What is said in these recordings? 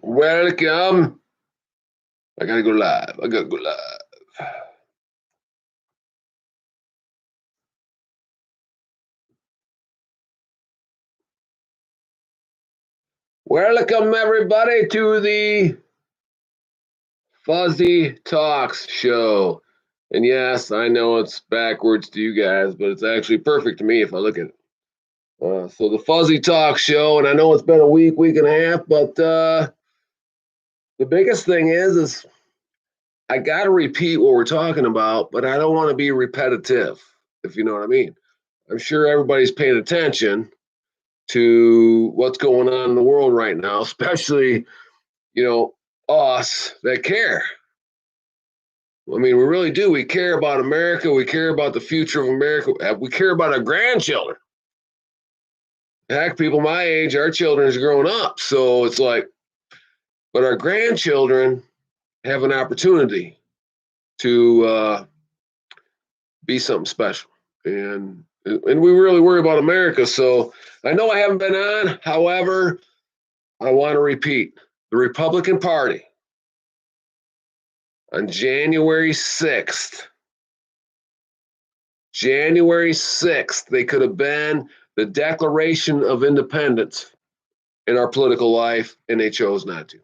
Welcome. I gotta go live. Welcome, everybody, to the Fuzzy Talks show. And yes, I know it's backwards to you guys, but it's actually perfect to me if I look at it. So the Fuzzy Talk show, and I know it's been a week and a half, but the biggest thing is I got to repeat what we're talking about, but I don't want to be repetitive, if you know what I mean. I'm sure everybody's paying attention to what's going on in the world right now, especially, us that care. I mean, we really do. We care about America. We care about the future of America. We care about our grandchildren. Heck, people my age, our children is growing up. So it's like, but our grandchildren have an opportunity to be something special. And we really worry about America. So I know I haven't been on. However, I want to repeat the Republican Party on January 6th. January 6th, they could have been the Declaration of Independence in our political life, and they chose not to.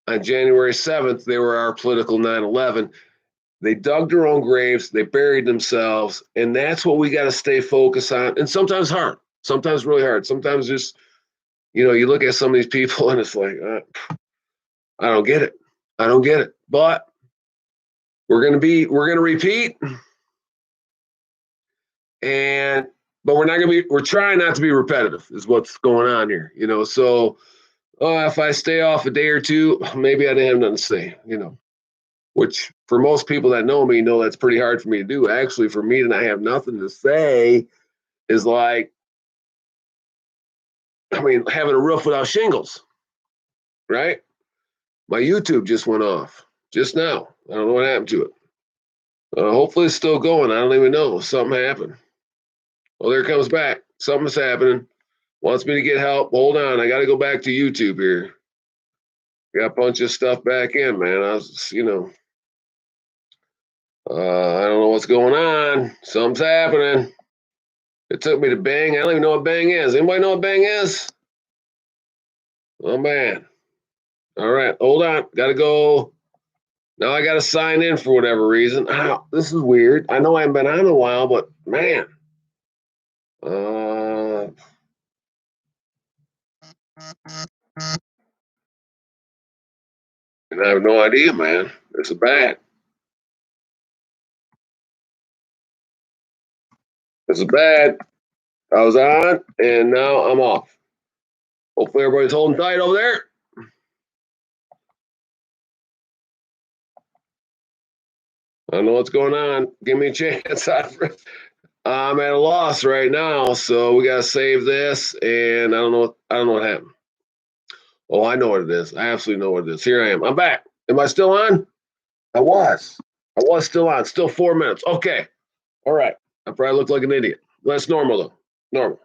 On January 7th, they were our political 9/11. They dug their own graves, they buried themselves, and that's what we got to stay focused on. And sometimes hard, sometimes really hard, sometimes just, you look at some of these people and it's like, I don't get it. I don't get it. But we're going to repeat. But we're trying not to be repetitive is what's going on here, so if I stay off a day or two, maybe I didn't have nothing to say, which for most people that know me know that's pretty hard for me to do. Actually, for me to not have nothing to say is like, having a roof without shingles, right? My YouTube just went off just now. I don't know what happened to it. Hopefully it's still going. I don't even know. Something happened. Well, there it comes back. Something's happening. Wants me to get help. Hold on. I got to go back to YouTube here. Got a bunch of stuff back in, man. I was, I don't know what's going on. Something's happening. It took me to Bang. I don't even know what Bang is. Anybody know what Bang is? Oh, man. All right. Hold on. Got to go. Now I got to sign in for whatever reason. Oh, this is weird. I know I haven't been on in a while, but man. And I have no idea, man. This is bad. This is bad. I was on, and now I'm off. Hopefully everybody's holding tight over there. I don't know what's going on. Give me a chance. I'm at a loss right now, so we gotta save this. And I don't know what happened. Oh, I know what it is. I absolutely know what it is. Here I am. I'm back. Am I still on? I was still on. Still 4 minutes. Okay. All right. I probably look like an idiot. That's normal though. Normal.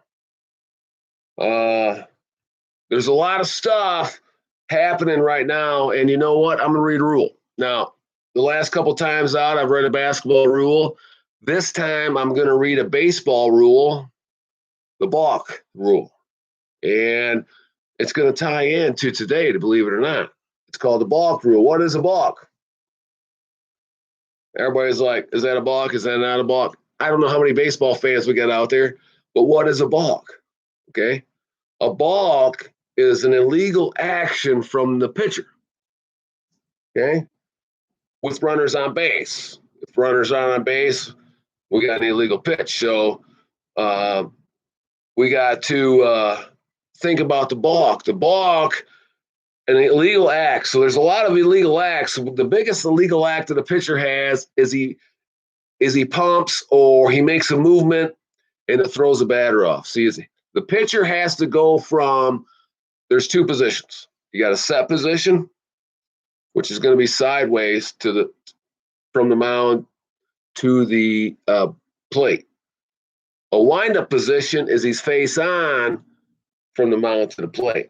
There's a lot of stuff happening right now, and you know what? I'm gonna read a rule. Now, the last couple times out, I've read a basketball rule. This time, I'm gonna read a baseball rule, the Balk rule, and it's gonna tie into today, to believe it or not. It's called the Balk rule. What is a balk? Everybody's like, is that a balk? Is that not a balk? I don't know how many baseball fans we got out there, but what is a balk? Okay. A balk is an illegal action from the pitcher. Okay. With runners on base. If runners are on base, we got an illegal pitch. So we got to think about the balk. The balk, an illegal act. So there's a lot of illegal acts. The biggest illegal act that a pitcher has is he pumps or he makes a movement and it throws a batter off. See, the pitcher has to go from, there's two positions. You got a set position which is going to be sideways from the mound to the plate. A windup position is he's face on from the mound to the plate.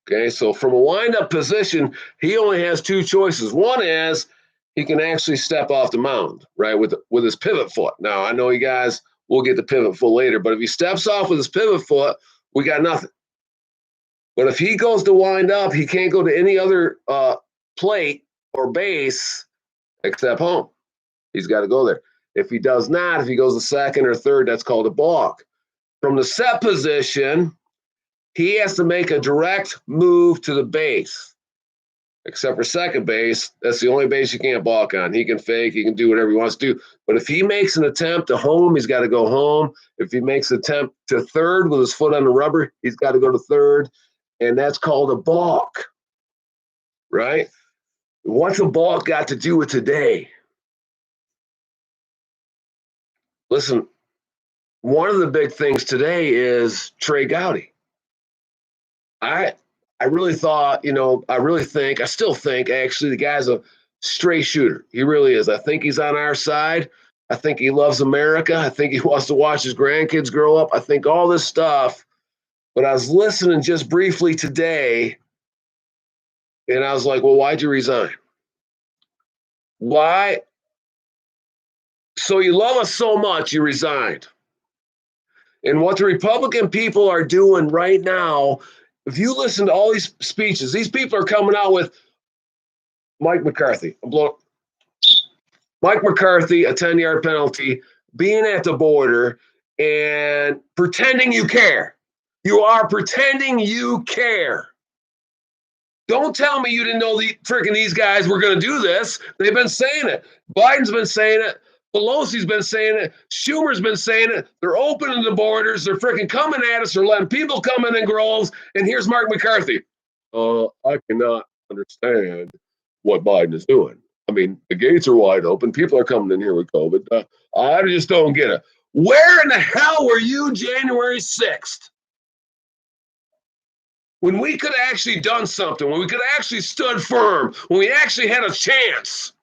Okay, so from a windup position, he only has two choices. One is he can actually step off the mound, right, with his pivot foot. Now, I know you guys will get the pivot foot later, but if he steps off with his pivot foot, we got nothing. But if he goes to wind up, he can't go to any other plate or base except home. He's got to go there. If he does not, if he goes to second or third, that's called a balk. From the set position, he has to make a direct move to the base, except for second base. That's the only base you can't balk on. He can fake, he can do whatever he wants to do. But if he makes an attempt to home, he's got to go home. If he makes an attempt to third with his foot on the rubber, he's got to go to third. And that's called a balk, right? What's a balk got to do with today? Listen, one of the big things today is Trey Gowdy. I really thought, I still think actually the guy's a straight shooter. He really is. I think he's on our side. I think he loves America. I think he wants to watch his grandkids grow up. I think all this stuff. But I was listening just briefly today, and I was like, well, why'd you resign? Why? So you love us so much, you resigned. And what the Republican people are doing right now, if you listen to all these speeches, these people are coming out with Mike McCarthy. Mike McCarthy, a 10-yard penalty, being at the border and pretending you care. You are pretending you care. Don't tell me you didn't know these guys were going to do this. They've been saying it. Biden's been saying it. Pelosi's been saying it. Schumer's been saying it. They're opening the borders. They're freaking coming at us. They're letting people come in groves. And here's Mark McCarthy. I cannot understand what Biden is doing. I mean, the gates are wide open. People are coming in here with COVID. I just don't get it. Where in the hell were you January 6th? When we could have actually done something, when we could have actually stood firm, when we actually had a chance.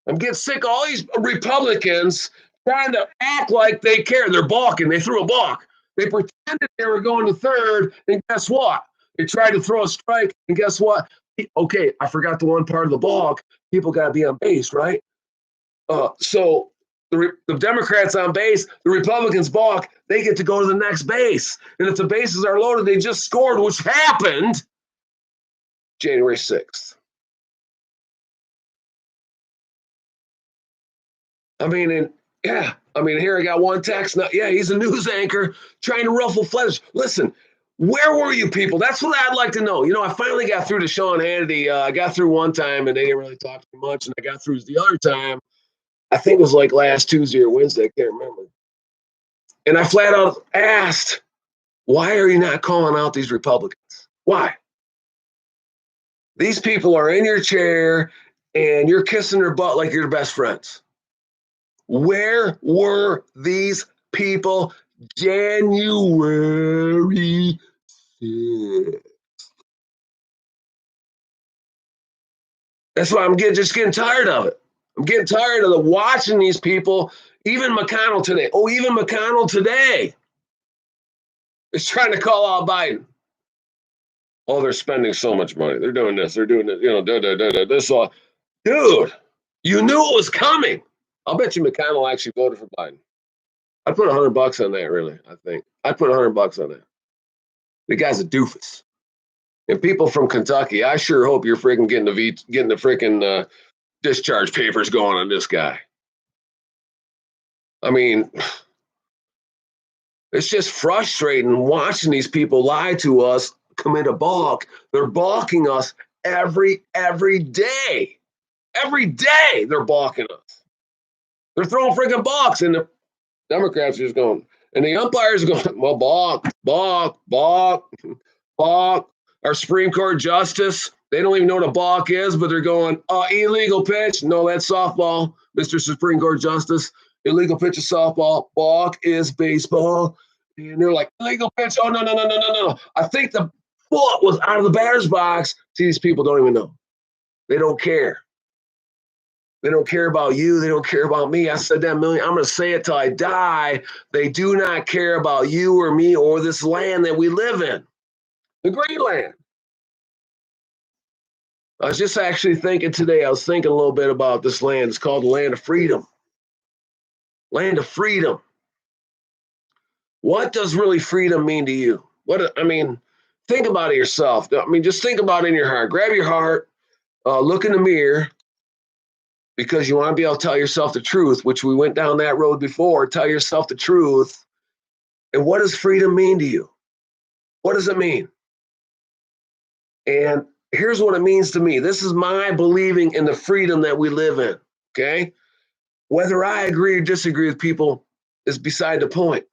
I'm getting sick of all these Republicans trying to act like they care. They're balking. They threw a balk. They pretended they were going to third, and guess what? They tried to throw a strike, and guess what? Okay, I forgot the one part of the balk. People got to be on base, right? So the Democrats on base, the Republicans balk, they get to go to the next base. And if the bases are loaded, they just scored, which happened January 6th. Here I got one text now. Yeah, he's a news anchor trying to ruffle feathers. Listen, where were you people? That's what I'd like to know. I finally got through to Sean Hannity. I got through one time, and they didn't really talk too much. And I got through the other time. I think it was like last Tuesday or Wednesday. I can't remember. And I flat out asked, why are you not calling out these Republicans? Why? These people are in your chair, and you're kissing their butt like you're their best friends. Where were these people January 6th? That's why I'm just getting tired of it. I'm getting tired of watching these people. Even McConnell today. Even McConnell today is trying to call out Biden. They're spending so much money. They're doing this. They're doing it. This all. Dude, you knew it was coming. I'll bet you McConnell actually voted for Biden. I'd put $100 on that, really, I think. I'd put $100 on that. The guy's a doofus. And people from Kentucky, I sure hope you're freaking getting the freaking discharge papers going on this guy. I mean, it's just frustrating watching these people lie to us, commit a balk. They're balking us every day. Every day they're balking us. They're throwing freaking balks, and the Democrats are just going, and the umpires are going, well, balk. Our Supreme Court justice, they don't even know what a balk is, but they're going, illegal pitch. No, that's softball, Mr. Supreme Court Justice. Illegal pitch is softball. Balk is baseball. And they're like, illegal pitch. Oh, no. I think the foot was out of the batter's box. See, these people don't even know. They don't care. They don't care about you. They don't care about me. I said that a million. I'm going to say it till I die. They do not care about you or me or this land that we live in, the great land. I was just actually thinking today, I was thinking a little bit about this land. It's called the land of freedom. Land of freedom. What does really freedom mean to you? Think about it yourself. Just think about it in your heart. Grab your heart, look in the mirror, because you want to be able to tell yourself the truth, which we went down that road before. Tell yourself the truth. And what does freedom mean to you? What does it mean? And here's what it means to me. This is my believing in the freedom that we live in, okay? Whether I agree or disagree with people is beside the point.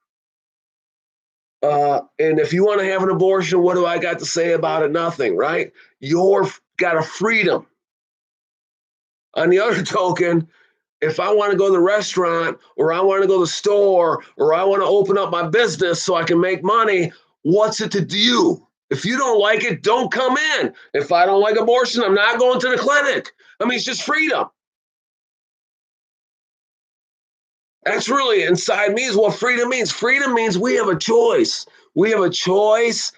And if you want to have an abortion, what do I got to say about it? Nothing, right? You've got a freedom. On the other token, if I want to go to the restaurant or I want to go to the store or I want to open up my business so I can make money, what's it to you? If you don't like it, don't come in. If I don't like abortion, I'm not going to the clinic. It's just freedom. That's really inside me is what freedom means. Freedom means we have a choice. We have a choice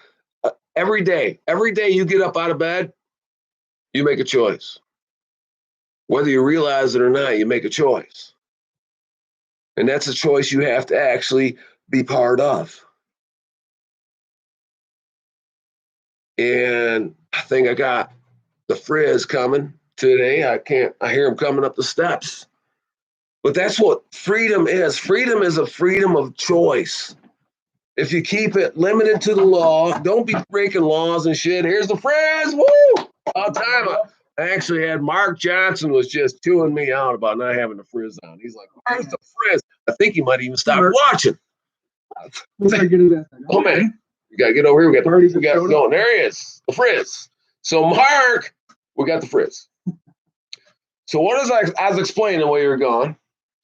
every day. Every day you get up out of bed, you make a choice. Whether you realize it or not, you make a choice. And that's a choice you have to actually be part of. And I think I got the frizz coming today. I hear him coming up the steps. But that's what freedom is. Freedom is a freedom of choice. If you keep it limited to the law, don't be breaking laws and shit. Here's the frizz. Woo! All time. I actually had Mark Johnson was just chewing me out about not having the frizz on. He's like, where's the frizz? I think he might even stop watching. Oh, man. We got to get over here. We got no, there he is. The frizz. So, Mark, we got the frizz. So, what is I was explaining while you were gone.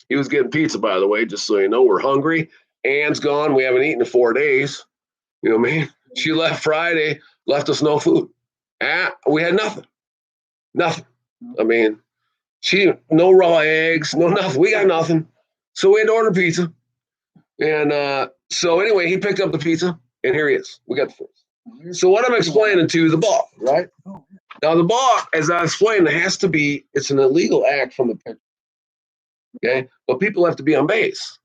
He was getting pizza, by the way, just so you know. We're hungry. Anne's gone. We haven't eaten in 4 days. You know what I mean? She left Friday, left us no food. We had nothing. Nothing. No raw eggs, no nothing. We got nothing. So we had to order pizza. And so anyway, he picked up the pizza, and here he is. We got the frizz. So what I'm explaining to you, the balk, right? Now, the balk, as I explained, it's an illegal act from the pitcher. Okay? But people have to be on base.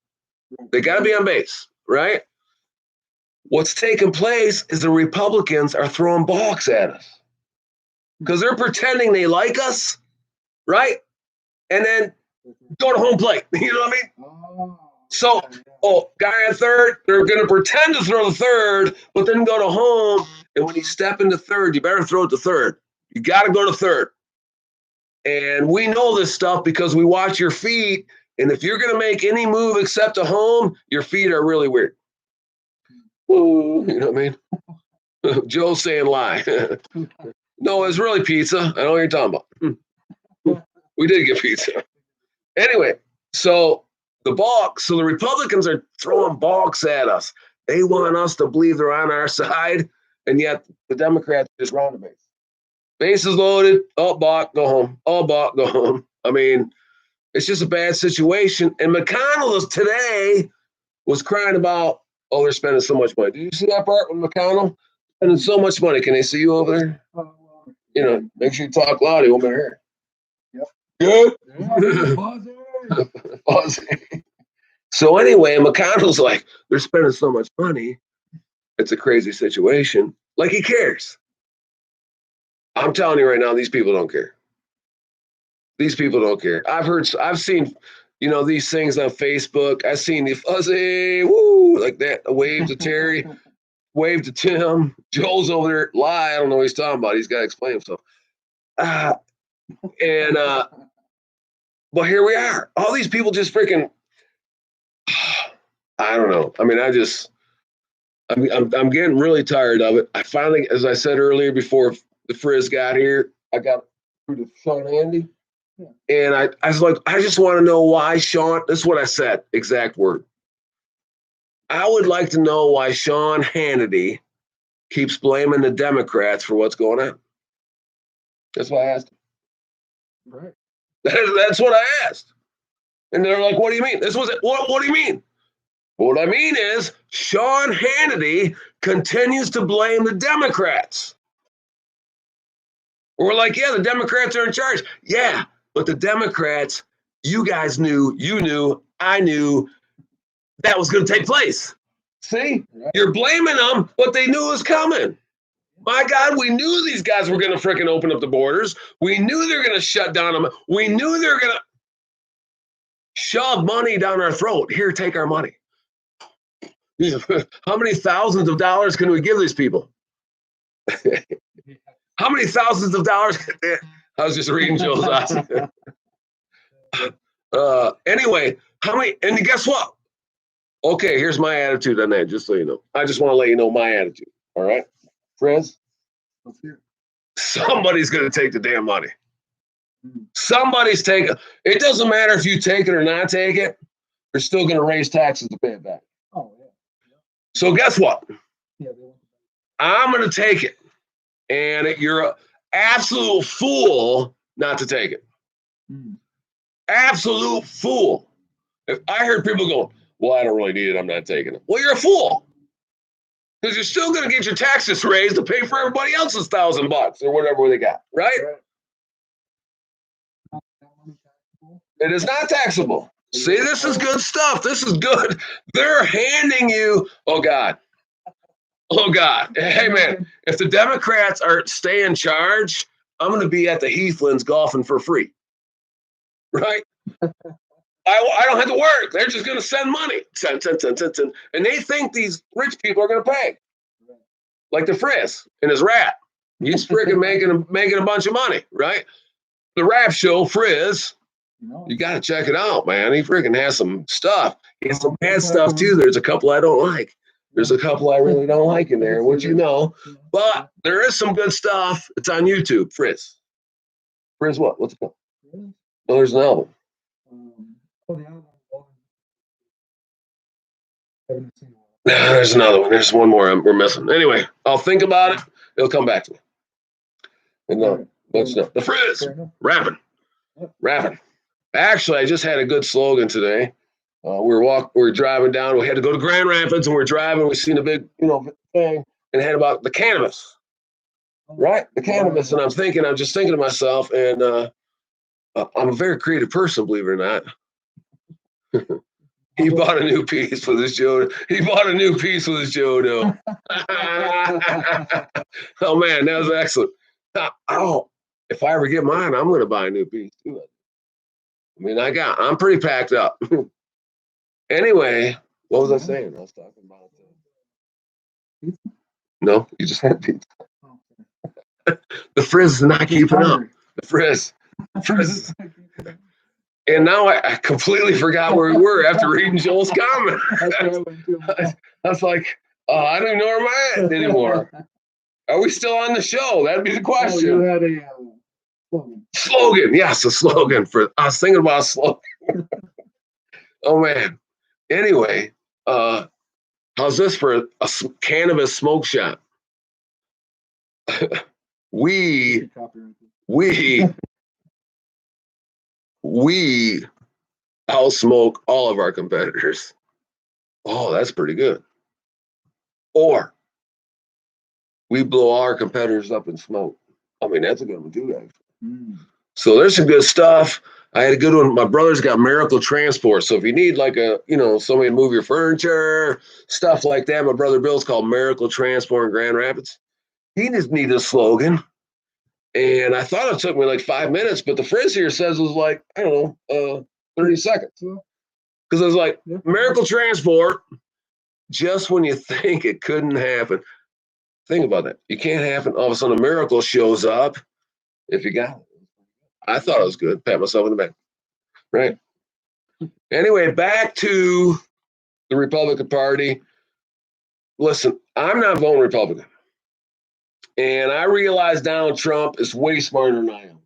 They got to be on base, right? What's taking place is the Republicans are throwing balks at us because they're pretending they like us, right? And then go to home plate. You know what I mean? So, guy at third, they're going to pretend to throw the third, but then go to home. And when you step into third, you better throw it to third. You got to go to third. And we know this stuff because we watch your feet. And if you're going to make any move except a home, your feet are really weird. Ooh, you know what I mean? Joe's saying lie. No, it's really pizza. I know what you're talking about. We did get pizza. Anyway, so the Republicans are throwing balks at us. They want us to believe they're on our side, and yet the Democrats just round the base. Base is loaded. Oh, balk, go home. Oh, balk, go home. It's just a bad situation. And McConnell today was crying about, they're spending so much money. Did you see that part with McConnell? Spending so much money. Can they see you over there? Make sure you talk loud. He won't be here. Yep. Good? Fuzzy. So anyway, McConnell's like, they're spending so much money. It's a crazy situation. Like he cares. I'm telling you right now, these people don't care. These people don't care. I've seen, these things on Facebook. I've seen the fuzzy, woo, like that. A wave to Terry, wave to Tim. Joel's over there, lie. I don't know what he's talking about. He's got to explain himself. But here we are. All these people just freaking, I don't know. I'm getting really tired of it. I finally, as I said earlier, before the frizz got here, I got through to Sean Andy. And I was like, I just want to know why Sean, this is what I said, exact word. I would like to know why Sean Hannity keeps blaming the Democrats for what's going on. That's why I asked him. Right. That's what I asked. And they're like, what do you mean? This was it. What do you mean? What I mean is Sean Hannity continues to blame the Democrats. We're like, yeah, the Democrats are in charge. Yeah, but the Democrats, you guys knew, I knew that was going to take place. See, you're blaming them, but they knew it was coming. My God, we knew these guys were going to freaking open up the borders. We knew they were going to shut down them. We knew they were going to shove money down our throat. Here, take our money. How many thousands of dollars can we give these people? How many thousands of dollars? I was just reading Joe's eyes. Anyway, how many? And guess what? Okay, here's my attitude on that, just so you know. I just want to let you know my attitude. All right, friends? Somebody's going to take the damn money. Somebody's taking. It doesn't matter if you take it or not take it. They're still going to raise taxes to pay it back. Oh, yeah. So guess what? Yeah, I'm going to take it. And you're an absolute fool not to take it. Absolute fool. If I heard people go, well, I don't really need it, I'm not taking it. Well, you're a fool. Because you're still going to get your taxes raised to pay for everybody else's $1,000 or whatever they got, right? It is not taxable. See, this is good stuff. This is good. They're handing you, oh God. Hey, man, if the Democrats stay in charge, I'm going to be at the Heathlands golfing for free. Right? I don't have to work. They're just going to send money. Send. And they think these rich people are going to pay. Like the Frizz and his rap. He's freaking making a bunch of money, right? The rap show, Frizz, you got to check it out, man. He freaking has some stuff. He has some bad stuff, too. There's a couple I don't like. There's a couple I really don't like in there, which you know. But there is some good stuff. It's on YouTube, Frizz. Frizz what? What's it called? Oh, there's an album. There's another one. There's one more we're missing. Anyway, I'll think about it. It'll come back to me. And the Frizz. Rapping. Actually, I just had a good slogan today. We were driving down. We had to go to Grand Rapids, and we're driving. We seen a big, thing, and it had about the cannabis, right? The cannabis, and I'm just thinking to myself, and I'm a very creative person, believe it or not. He bought a new piece with his Joe. Oh man, that was excellent. If I ever get mine, I'm going to buy a new piece too. I mean, I'm pretty packed up. Anyway, what was I saying? I was talking about no, you just had pizza. The Frizz is not keeping up. The Frizz. And now I completely forgot where we were after reading Joel's comment. I was like, I don't even know where I'm at anymore. Are we still on the show? That'd be the question. You had a slogan. Slogan. Yes, a slogan. I was thinking about a slogan. Oh, man. Anyway, how's this for a cannabis smoke shop? We outsmoke all of our competitors. Oh, that's pretty good. Or we blow our competitors up in smoke. I mean, that's a good one too, actually. So there's some good stuff. I had a good one. My brother's got Miracle Transport. So if you need like somebody to move your furniture, stuff like that, my brother Bill's called Miracle Transport in Grand Rapids. He just needed a slogan. And I thought it took me like 5 minutes, but the Frizz here says it was like, I don't know, 30 seconds. Because it was like, Miracle Transport, just when you think it couldn't happen. Think about that. You can't happen. All of a sudden, a miracle shows up if you got it. I thought it was good. Pat myself in the back. Right. Anyway, back to the Republican Party. Listen, I'm not voting Republican. And I realize Donald Trump is way smarter than I am.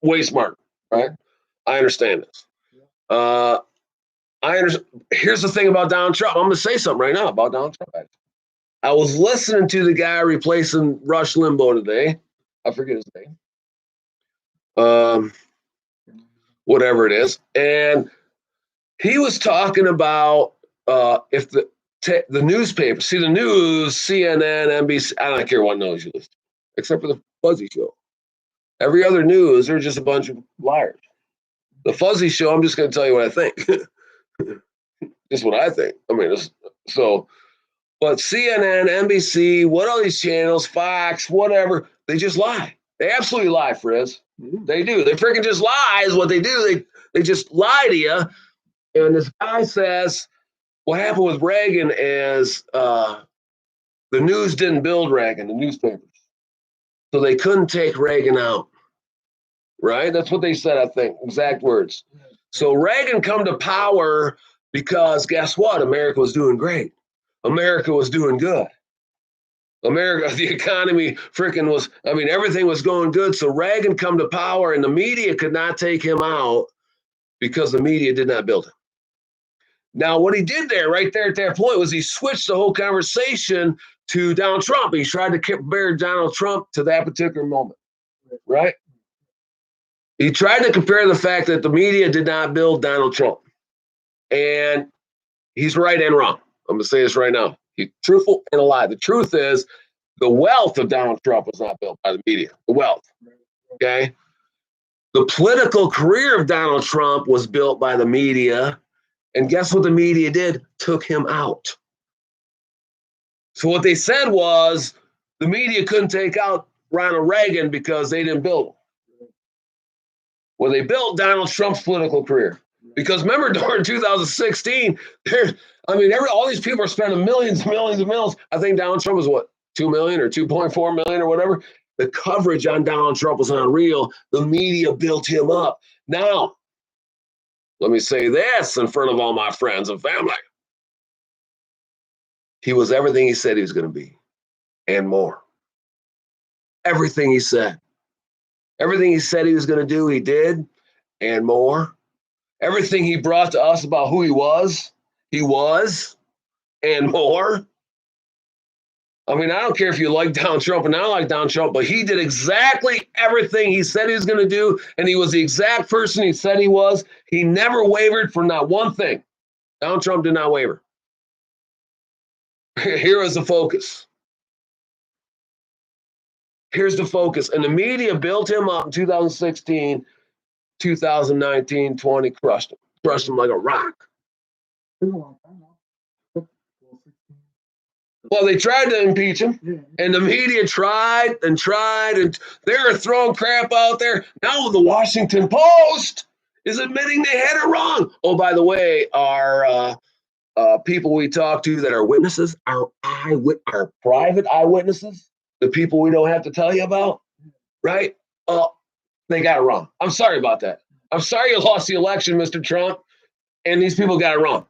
Way smarter, right? I understand this. Here's the thing about Donald Trump. I'm going to say something right now about Donald Trump. Actually. I was listening to the guy replacing Rush Limbaugh today. I forget his name. whatever it is. And he was talking about if the newspaper, see the news, CNN, NBC, I don't care what news you listen to, except for the Fuzzy Show. Every other news, they're just a bunch of liars. The Fuzzy Show, I'm just going to tell you what I think. Just what I think. I mean, but CNN, NBC, what all these channels, Fox, whatever, they just lie. They absolutely lie, Frizz. They do. They freaking just lie is what they do. They just lie to you. And this guy says, what happened with Reagan is the news didn't build Reagan, the newspapers. So they couldn't take Reagan out. Right? That's what they said, I think. Exact words. So Reagan come to power because guess what? America was doing great. America was doing good. America, the economy freaking was, I mean, everything was going good. So Reagan come to power and the media could not take him out because the media did not build him. Now, what he did there, right there at that point, was he switched the whole conversation to Donald Trump. He tried to compare Donald Trump to that particular moment, right? He tried to compare the fact that the media did not build Donald Trump. And he's right and wrong. I'm going to say this right now. He's truthful and a lie. The truth is the wealth of Donald Trump was not built by the media. The wealth. Okay? The political career of Donald Trump was built by the media. And guess what the media did? Took him out. So what they said was the media couldn't take out Ronald Reagan because they didn't build him. Well, they built Donald Trump's political career. Because remember, during 2016, all these people are spending millions and millions and millions. I think Donald Trump was what, 2 million or 2.4 million or whatever. The coverage on Donald Trump was unreal. The media built him up. Now, let me say this in front of all my friends and family. He was everything he said he was going to be and more. Everything he said. Everything he said he was going to do, he did and more. Everything he brought to us about who he was and more. I mean, I don't care if you like Donald Trump and I don't like Donald Trump, but he did exactly everything he said he was going to do, and he was the exact person he said he was. He never wavered for not one thing. Donald Trump did not waver. Here is the focus. Here's the focus. And the media built him up in 2016, 2019, 20, crushed him like a rock. Well, they tried to impeach him, and the media tried, and they were throwing crap out there. Now the Washington Post is admitting they had it wrong. Oh, by the way, our people we talk to that are witnesses, our private eyewitnesses, the people we don't have to tell you about, right? They got it wrong. I'm sorry about that. I'm sorry you lost the election, Mr. Trump, and these people got it wrong.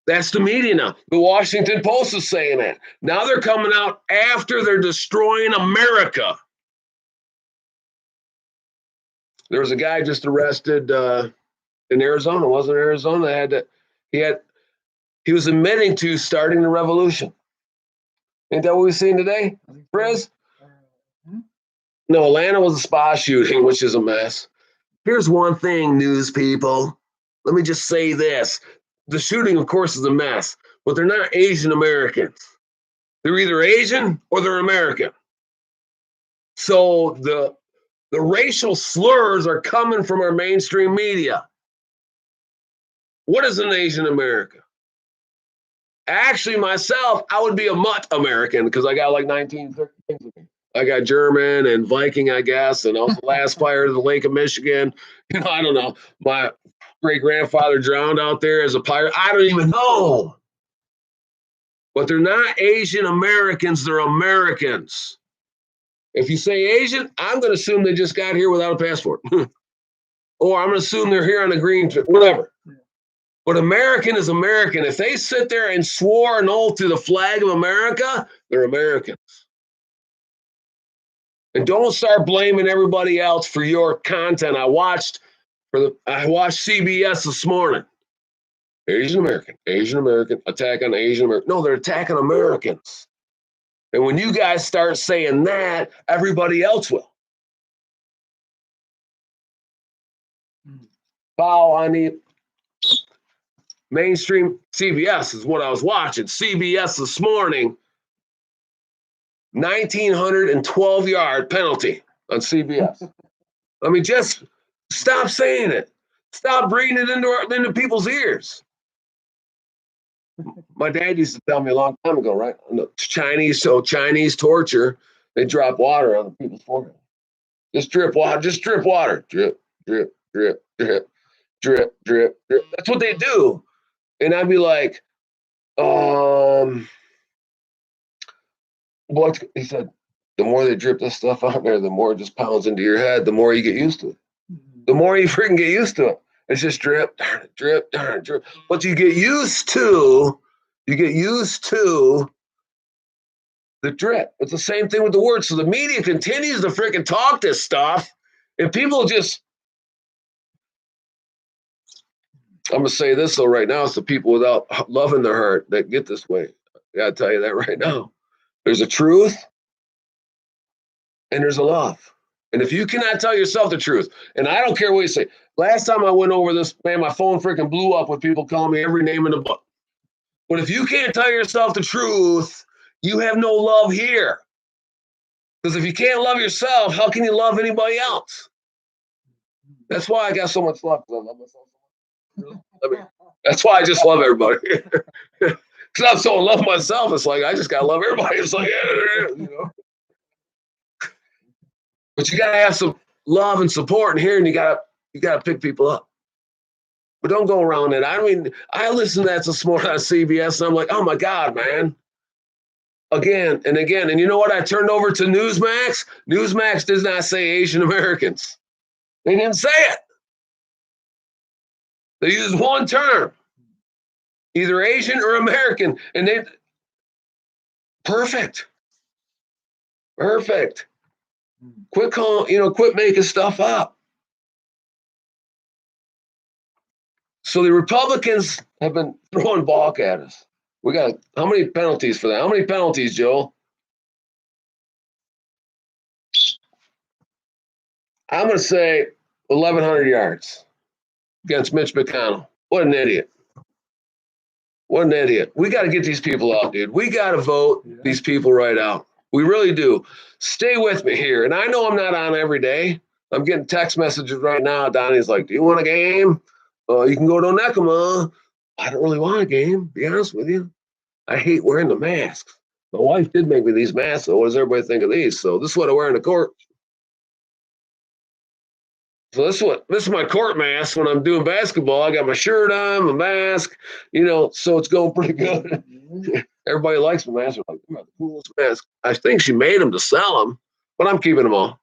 That's the media now. The Washington Post is saying that. Now they're coming out after they're destroying America. There was a guy just arrested in Arizona. Wasn't it Arizona? He was admitting to starting the revolution. Ain't that what we've seen today, Frizz? No, Atlanta was a spa shooting, which is a mess. Here's one thing, news people. Let me just say this. The shooting, of course, is a mess, but they're not Asian Americans. They're either Asian or they're American. So the racial slurs are coming from our mainstream media. What is an Asian American? Actually, myself, I would be a mutt American because I got like 19 things with me. I got German and Viking, I guess, and I was the last fire to the Lake of Michigan. I don't know. My great-grandfather drowned out there as a pirate. I don't even know. But they're not Asian Americans, they're Americans. If you say Asian, I'm going to assume they just got here without a passport. Or I'm going to assume they're here on a green trip, whatever. But American is American. If they sit there and swore an oath to the flag of America, they're Americans. And don't start blaming everybody else for your content. I watched CBS this morning. Asian American, attack on Asian American. No, they're attacking Americans. And when you guys start saying that, everybody else will. foul on the mainstream CBS is what I was watching. CBS this morning, 1,912-yard penalty on CBS. I mean, just stop saying it. Stop breathing it into people's ears. My dad used to tell me a long time ago, right? Chinese torture, they drop water on the people's forehead. Just drip water, Drip, drip, drip, drip, drip, drip, drip. That's what they do. And I'd be like, what? He said, the more they drip this stuff out there, the more it just pounds into your head, the more you get used to it. The more you freaking get used to it. It's just drip, drip, drip. But you get used to the drip. It's the same thing with the word. So the media continues to freaking talk this stuff, and people just, I'm going to say this though right now, it's the people without love in their heart that get this way. I got to tell you that right now. There's a truth and there's a love. And if you cannot tell yourself the truth, and I don't care what you say, last time I went over this, man, my phone freaking blew up with people calling me every name in the book. But if you can't tell yourself the truth, you have no love here. Because if you can't love yourself, how can you love anybody else? That's why I got so much love, because I love myself so much. That's why I just love everybody. Because I'm so in love with myself, it's like I just gotta love everybody. It's like, you know. But you gotta have some love and support in here, and you gotta pick people up. But don't go around it. I mean, I listened to that this morning on CBS, and I'm like, oh my God, man. Again and again. And you know what? I turned over to Newsmax. Newsmax does not say Asian Americans. They didn't say it. They used one term, either Asian or American, and they perfect. Quit making stuff up. So the Republicans have been throwing Balk at us. We got how many penalties for that? How many penalties, Joel? I'm going to say 1,100 yards against Mitch McConnell. What an idiot. What an idiot. We got to get these people out, dude. We got to vote these people right out. We really do. Stay with me here. And I know I'm not on every day. I'm getting text messages right now. Donnie's like, do you want a game? You can go to Nekema. I don't really want a game, to be honest with you. I hate wearing the masks. My wife did make me these masks, so what does everybody think of these? So this is what I wear in the court. So this is my court mask when I'm doing basketball. I got my shirt on, my mask, so it's going pretty good. Everybody likes my mask. They're like, you got the coolest mask. I think she made them to sell them, but I'm keeping them all.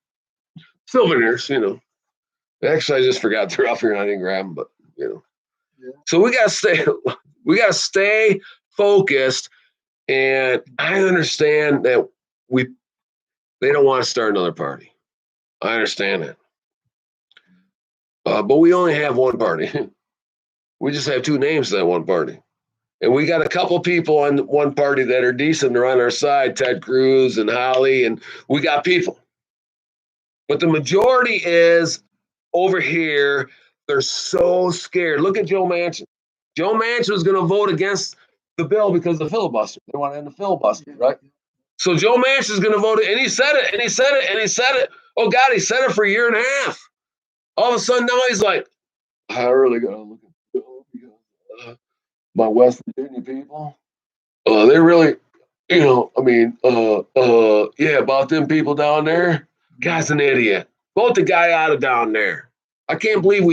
Souvenirs, Actually, I just forgot they're up here and I didn't grab them, but Yeah. So we gotta stay focused. And I understand that they don't want to start another party. I understand that. But we only have one party. We just have two names to that one party. And we got a couple people on one party that are decent. They're on our side, Ted Cruz and Holly, and we got people. But the majority is over here. They're so scared. Look at Joe Manchin. Joe Manchin was going to vote against the bill because of the filibuster. They want to end the filibuster, right? So Joe Manchin is going to vote it, and he said it, and he said it, and he said it. Oh, God, he said it for a year and a half. All of a sudden, now he's like, I really got to look at the bill because my West Virginia people, they really, about them people down there. Guy's an idiot. Vote the guy out of down there. I can't believe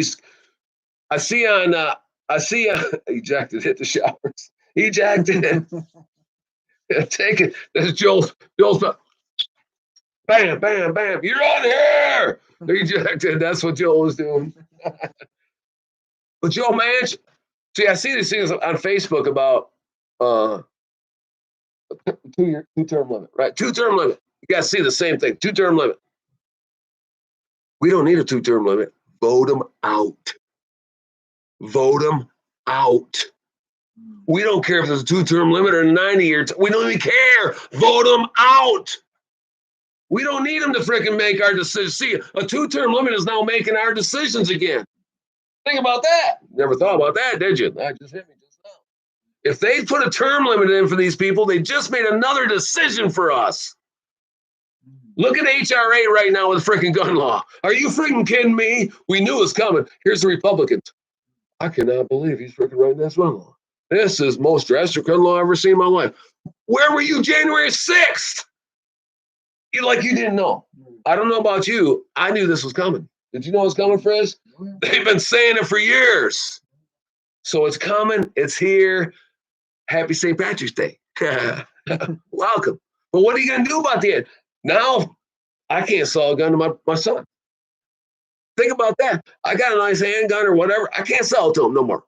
I see ejected, hit the showers. Ejected. Take it. That's Joel's, bam, bam, bam. You're on here. Ejected. That's what Joel was doing. But Joe Manchin, see, I see these things on Facebook about two-term limit, right? Two-term limit. You got to see the same thing. Two-term limit. We don't need a two-term limit. Vote them out. Vote them out. We don't care if there's a two-term limit or a 90-year. We don't even care. Vote them out. We don't need them to freaking make our decisions. See, a two-term limit is now making our decisions again. Think about that. Never thought about that, did you? That just hit me just now. If they put a term limit in for these people, they just made another decision for us. Look at HRA right now with freaking gun law. Are you freaking kidding me? We knew it was coming. Here's the Republicans. I cannot believe he's freaking writing this gun law. This is most drastic gun law I've ever seen in my life. Where were you January 6th? You didn't know. I don't know about you. I knew this was coming. Did you know it was coming, Frizz? They've been saying it for years. So it's coming. It's here. Happy St. Patrick's Day. Welcome. But what are you going to do about the end? Now, I can't sell a gun to my son. Think about that. I got a nice handgun or whatever. I can't sell it to him no more.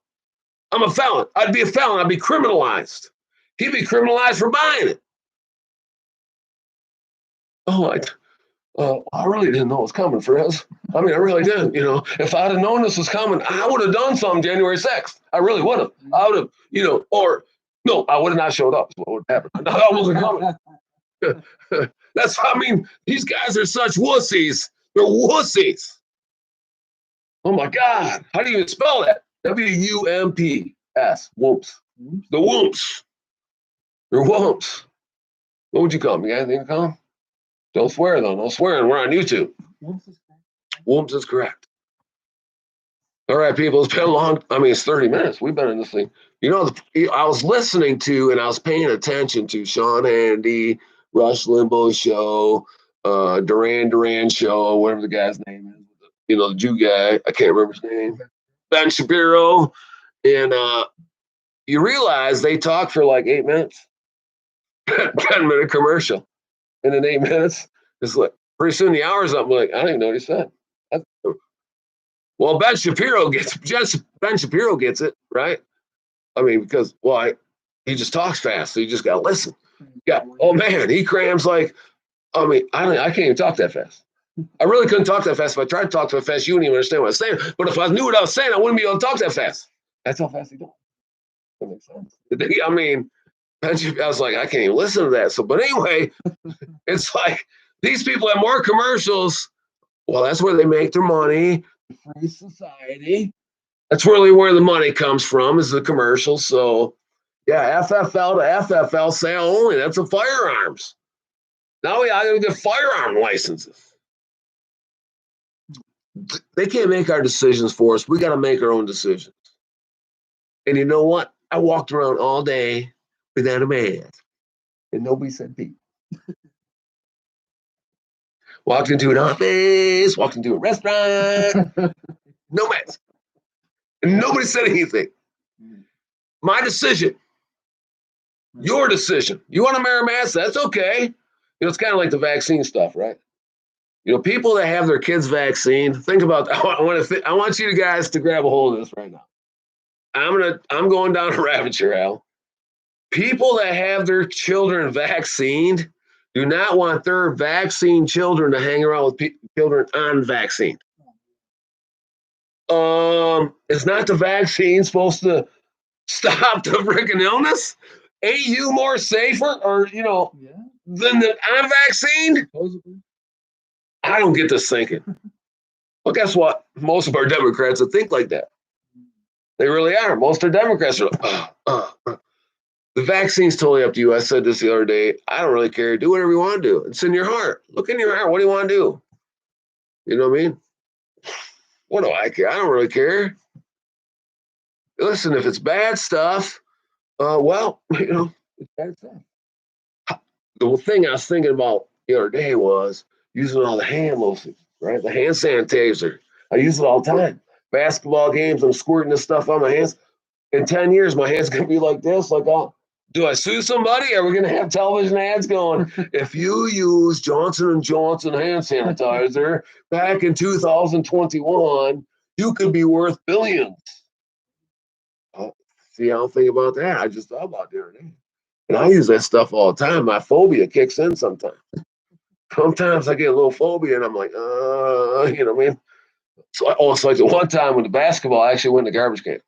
I'm a felon. I'd be a felon. I'd be criminalized. He'd be criminalized for buying it. Oh, I really didn't know it was coming, Frizz. I mean, I really didn't. If I'd have known this was coming, I would have done something January 6th. I really would have. I would have, or no, I would have not showed up. What would happen? I wasn't coming. These guys are such wussies. They're wussies. Oh my God. How do you spell that? W-U-M-P-S. Whoops. The whoops. They're whoops. What would you call them? You got anything to call them? Don't swear, though. No swearing. We're on YouTube. Whoops is correct. All right, people. It's been it's 30 minutes. We've been in this thing. I was listening to and I was paying attention to Sean Hannity, Rush Limbaugh's show, Duran show, whatever the guy's name is. The Jew guy. I can't remember his name. Ben Shapiro. And you realize they talk for like 8 minutes. 10-minute commercial. And in 8 minutes, it's like pretty soon the hour's up. I'm like, I don't even know what he said. Well, Ben Shapiro gets it, right? I mean, because he just talks fast, so you just gotta listen. Yeah. Oh man, he crams like. I can't even talk that fast. I really couldn't talk that fast. If I tried to talk that fast, you wouldn't even understand what I was saying. But if I knew what I was saying, I wouldn't be able to talk that fast. That's how fast he talks. That makes sense. I mean, I was like, I can't even listen to that. So, but anyway, it's like these people have more commercials. Well, that's where they make their money. Free society. That's really where the money comes from, is the commercials. So, yeah, FFL to FFL sale only. That's the firearms. Now we got to get firearm licenses. They can't make our decisions for us. We got to make our own decisions. And you know what? I walked around all day without a mask, and nobody said peep. Walked into an office, walked into a restaurant, no mask. And nobody said anything. My decision. Your decision. You want to wear a mask? That's okay. It's kind of like the vaccine stuff, right? People that have their kids vaccinated, think about that. I want you guys to grab a hold of this right now. I'm going down a rabbit trail, Al. People that have their children vaccinated do not want their vaccine children to hang around with children unvaccinated. Is not the vaccine supposed to stop the freaking illness? Ain't you more safer than the unvaccinated? I don't get this thinking. Well, guess what? Most of our Democrats that think like that. They really are. Most of our Democrats are like, The vaccine's totally up to you. I said this the other day. I don't really care. Do whatever you want to do. It's in your heart. Look in your heart. What do you want to do? You know what I mean? What do I care? I don't really care. Listen, if it's bad stuff, it's bad stuff. The thing I was thinking about the other day was using all the hand lotion, right? The hand sanitizer. I use it all the time. Basketball games, I'm squirting this stuff on my hands. In 10 years, my hand's going to be like this. Do I sue somebody? Are we going to have television ads going, if you use Johnson & Johnson hand sanitizer back in 2021, you could be worth billions. See, I don't think about that. I just thought about it the other day. And I use that stuff all the time. My phobia kicks in sometimes. Sometimes I get a little phobia and I'm like, you know what I mean? So it's like the one time when the basketball actually went in the garbage can.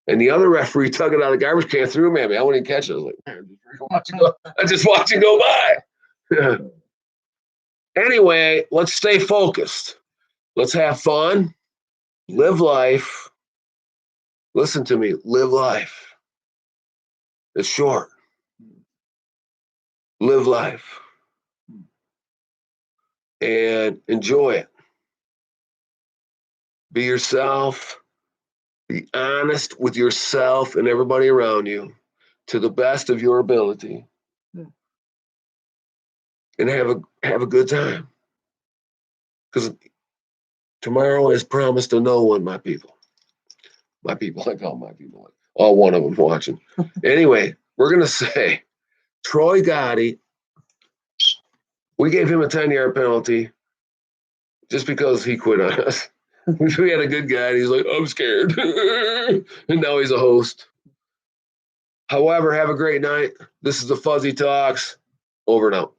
And the other referee took it out of the garbage can, threw it at me. I wouldn't even catch it. I was like, man, I just watch it go by. Anyway, let's stay focused. Let's have fun, live life, Listen to me. Live life. It's short. Live life and enjoy it. Be yourself. Be honest with yourself and everybody around you to the best of your ability. And have a good time. Because tomorrow is promised to no one, my people. My people, I call my people. All one of them watching. Anyway, we're going to say Troy Gotti, we gave him a 10-yard penalty just because he quit on us. We had a good guy, and he's like, I'm scared. And now he's a host. However, have a great night. This is the Fuzzy Talks. Over and out.